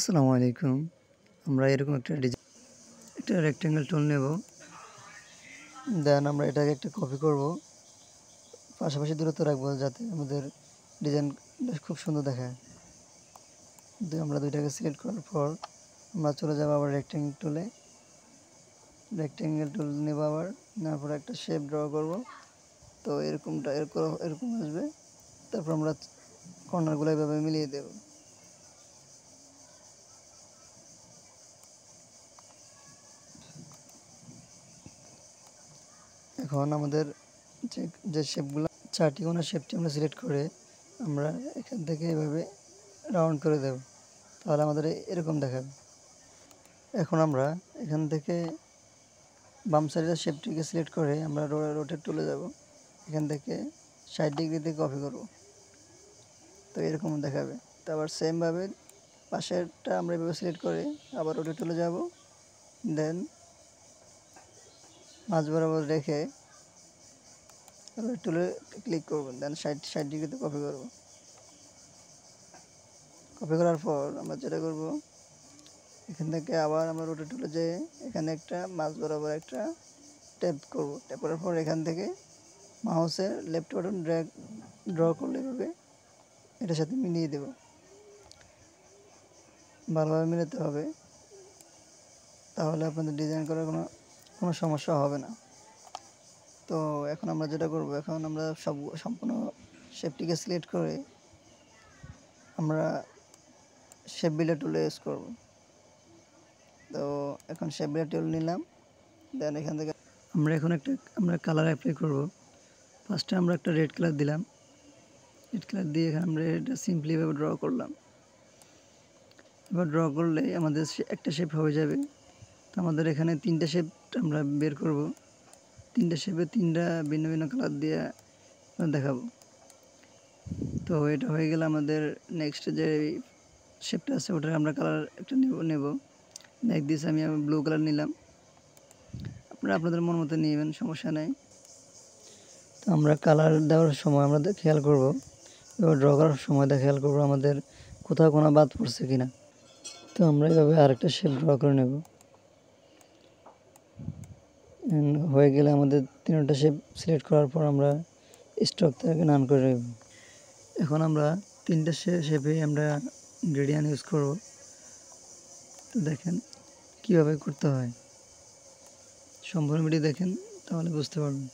আসসালামু আলাইকুম। আমরা এরকম একটা রেক্টেঙ্গেল টুল নেব। দেন আমরা এটাকে একটা কপি করব, পাশাপাশি দূরত্ব রাখবো যাতে আমাদের ডিজাইনটা খুব সুন্দর দেখায়। আমরা দুইটাকে সিলেক্ট করার পর আমরা চলে যাব আবার রেক্টেঙ্গেল টুলে। রেক্টেঙ্গেল টুল নেব, আবার নেওয়ার পর একটা শেপ ড্র করব। তো এরকম আসবে। তারপর আমরা কর্নারগুলো এভাবে মিলিয়ে দেব। এখন আমাদের যে শেপগুলো, চারটি কোণার শেপটি আমরা সিলেক্ট করে আমরা এখান থেকে এভাবে রাউন্ড করে দেব, তাহলে আমাদের এরকম দেখাবে। এখন আমরা এখান থেকে বাম সাইডের শেপটিকে সিলেক্ট করে আমরা রোটেট টুলে যাব। এখান থেকে 60 ডিগ্রিতে কপি করব, তো এরকম দেখাবে। তো আবার সেমভাবে পাশেরটা আমরা এভাবে সিলেক্ট করে আবার রোটেট টুলে যাব। দেন মাঝ বরাবর রেখে টুলে ক্লিক করব, দেন 60 ডিগ্রিতে কপি করব। কপি করার পর আমরা যেটা করব, এখান থেকে আবার আমরা রোটেট টুলে যেয়ে এখানে একটা মাঝ বরাবর একটা ট্যাপ করব। ট্যাপ করার পর এখান থেকে মাউসের লেফট বাটন ড্র করলে এভাবে এটার সাথে মিলিয়ে দেব। ভালোভাবে মিলাতে হবে, তাহলে আপনাদের ডিজাইন করার কোনো সমস্যা হবে না। তো এখন আমরা যেটা করব, এখন আমরা সম্পূর্ণ শেপটিকে সিলেক্ট করে আমরা শেপ বিল্ডার টুলে ইউজ করব। তো এখন শেপ বিল্ডার টুল নিলাম। দেন এখান থেকে আমরা কালার অ্যাপ্লাই করব। ফার্স্টে আমরা একটা রেড কালার দিলাম। রেড কালার দিয়ে এখানে আমরা এটা সিম্পলি ভাবে ড্র করলাম। এবার ড্র করলে আমাদের একটা শেপ হয়ে যাবে। তো আমাদের এখানে 3টা শেপ আমরা বের করব। 3টা শেপে 3টা ভিন্ন ভিন্ন কালার দিয়ে দেখাবো। তো এটা হয়ে গেলে আমাদের নেক্সট যে শেপটা আছে ওটার আমরা কালার একটা নেব। লাইক দিস আমি ব্লু কালার নিলাম। আপনারা আপনাদের মন মতো নেবেন, সমস্যা নেই। তো আমরা কালার দেওয়ার সময় আমরা খেয়াল করব, এবার ড্র করার সময় খেয়াল করব আমাদের কোথাও কোনো বাদ পড়ছে কিনা। তো আমরা এইভাবে আরেকটা শেপ ড্র করে নেব। হয়ে গেলে আমাদের 3টা শেপ সিলেক্ট করার পর আমরা স্ট্রোক থেকে নান করে নেব। এখন আমরা 3টা শেপে আমরা গ্রেডিয়েন্ট ইউজ করব। তো দেখেন কীভাবে করতে হয়, সম্পূর্ণ ভিডিও দেখেন, তাহলে বুঝতে পারবেন।